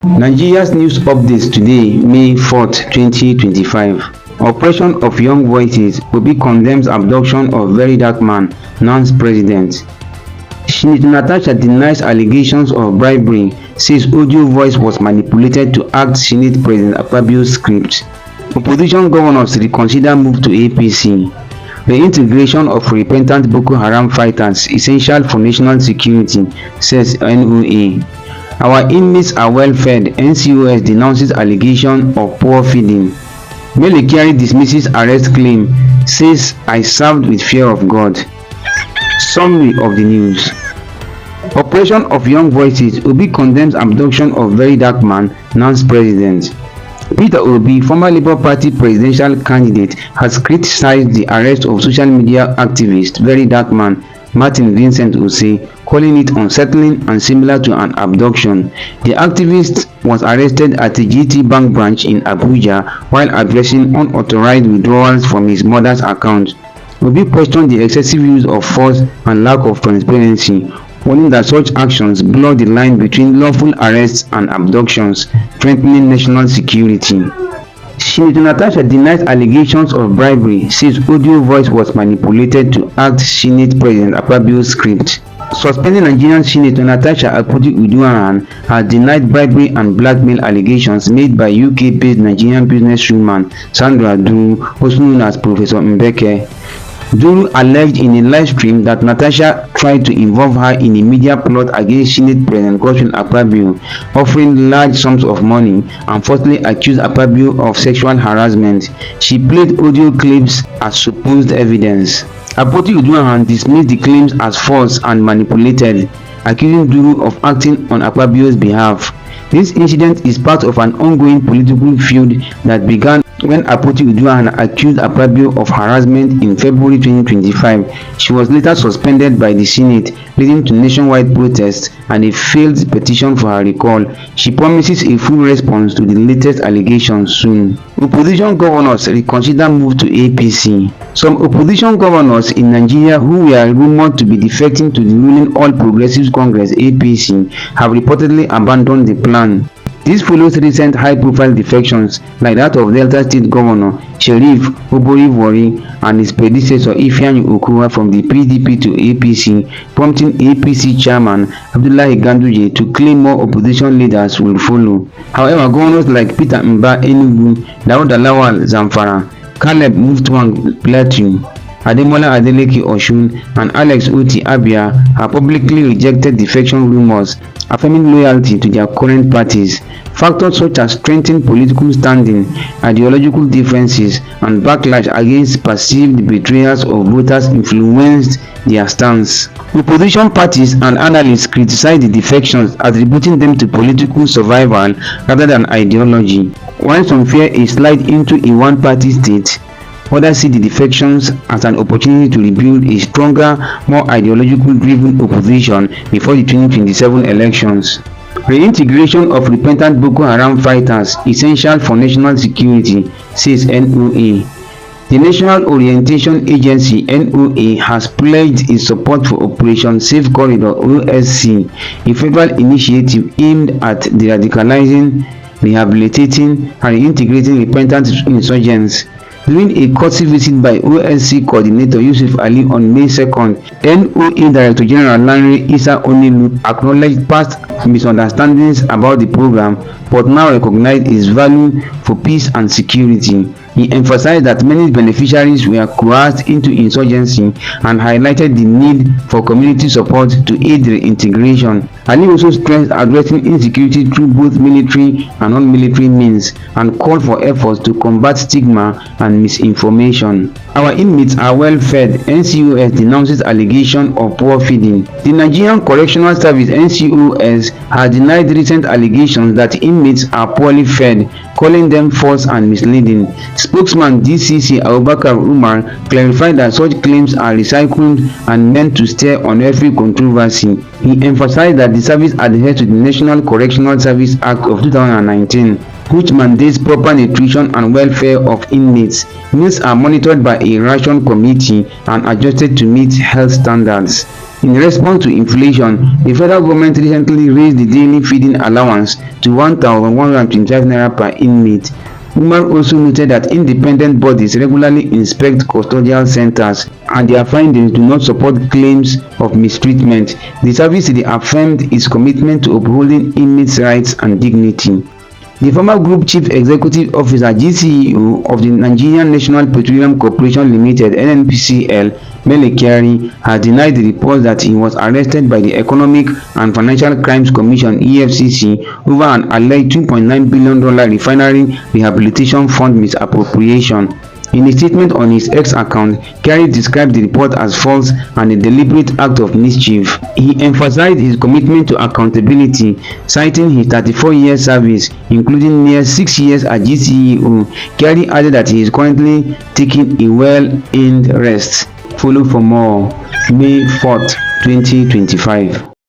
Nigeria's news updates today, May 4th, 2025. Oppression of young voices. Obi condemns abduction of VeryDarkMan, NANS president. Senator Natasha denies allegations of bribery, says audio voice was manipulated to act Senate President Akpabio's script. Opposition governors reconsider move to APC. Reintegration of repentant Boko Haram fighters essential for national security, says NOA. Our inmates are well fed. NCoS denounces allegation of poor feeding. Mele Kyari dismisses arrest claim, says I served with fear of God. Summary of the news. Oppression of young voices. Obi condemns abduction of VeryDarkMan, NANS president. Peter Obi, former Labour Party presidential candidate, has criticized the arrest of social media activist VeryDarkMan, Martin Vincent Ose, calling it unsettling and similar to an abduction. The activist was arrested at the GT Bank branch in Abuja while addressing unauthorized withdrawals from his mother's account. Obi questioned the excessive use of force and lack of transparency, warning that such actions blur the line between lawful arrests and abductions, threatening national security. Senator Natasha denies allegations of bribery, says audio voice was manipulated to act Senate President Akpabio's script. Suspending Nigerian Senator Natasha Akpabio has denied bribery and blackmail allegations made by UK-based Nigerian businesswoman Sandra Duru, also known as Professor Mbeke. Duru alleged in a live stream that Natasha tried to involve her in a media plot against Senate President Akpabio, offering large sums of money, and falsely accused Akpabio of sexual harassment. She played audio clips as supposed evidence. Akpabio dismissed the claims as false and manipulated, accusing Duru of acting on Akpabio's behalf. This incident is part of an ongoing political feud that began when Akpabio accused Akpabio of harassment in February 2025. She was later suspended by the Senate, leading to nationwide protests and a failed petition for her recall. She promises a full response to the latest allegations soon. Opposition governors reconsider move to APC. Some opposition governors in Nigeria who were rumored to be defecting to the ruling All Progressives Congress (APC) have reportedly abandoned the plan. This follows recent high-profile defections like that of Delta State Governor Sheriff Oborevwori and his predecessor Ifeanyi Okowa from the PDP to APC, prompting APC Chairman Abdullahi Ganduje to claim more opposition leaders will follow. However, governors like Peter Mba Enugu, Dauda Lawal Zamfara, Caleb Mutfwang Plateau, Ademola Adeleke Osun, and Alex Oti Abia have publicly rejected defection rumors, affirming loyalty to their current parties. Factors such as strengthened political standing, ideological differences, and backlash against perceived betrayals of voters influenced their stance. Opposition parties and analysts criticize the defections, attributing them to political survival rather than ideology. While some fear a slide into a one-party state, others see the defections as an opportunity to rebuild a stronger, more ideological-driven opposition before the 2027 elections. Reintegration of repentant Boko Haram fighters essential for national security, says NOA. The National Orientation Agency (NOA) has pledged its support for Operation Safe Corridor (OSC), a federal initiative aimed at de-radicalizing, rehabilitating, and reintegrating repentant insurgents. During a courtesy visit by OSC coordinator Yusuf Ali on May 2nd, NOA Director General Lanre Issa Onilu acknowledged past misunderstandings about the program but now recognized its value for peace and security. He emphasized that many beneficiaries were coerced into insurgency and highlighted the need for community support to aid reintegration. Ali also stressed addressing insecurity through both military and non-military means and called for efforts to combat stigma and misinformation. Our inmates are well fed. NCoS denounces allegation of poor feeding. The Nigerian Correctional Service (NCoS) has denied recent allegations that inmates are poorly fed, calling them false and misleading. Spokesman DCC Abubakar Umar clarified that such claims are recycled and meant to stir unnecessary controversy. He emphasized that the service adheres to the National Correctional Service Act of 2019, which mandates proper nutrition and welfare of inmates. Meals are monitored by a ration committee and adjusted to meet health standards. In response to inflation, the federal government recently raised the daily feeding allowance to 1,125 naira per inmate. Umar also noted that independent bodies regularly inspect custodial centers and their findings do not support claims of mistreatment. The service reaffirmed its commitment to upholding inmates' rights and dignity. The former Group Chief Executive Officer (GCEO) of the Nigerian National Petroleum Corporation Limited (NNPCL), Mele Kyari, has denied the reports that he was arrested by the Economic and Financial Crimes Commission (EFCC) over an alleged $2.9 billion refinery rehabilitation fund misappropriation. In a statement on his X account, Kyari described the report as false and a deliberate act of mischief. He emphasized his commitment to accountability, citing his 34-year service, including near 6 years as GCEO. Kyari added that he is currently taking a well-earned rest. Follow for more. May 4th, 2025.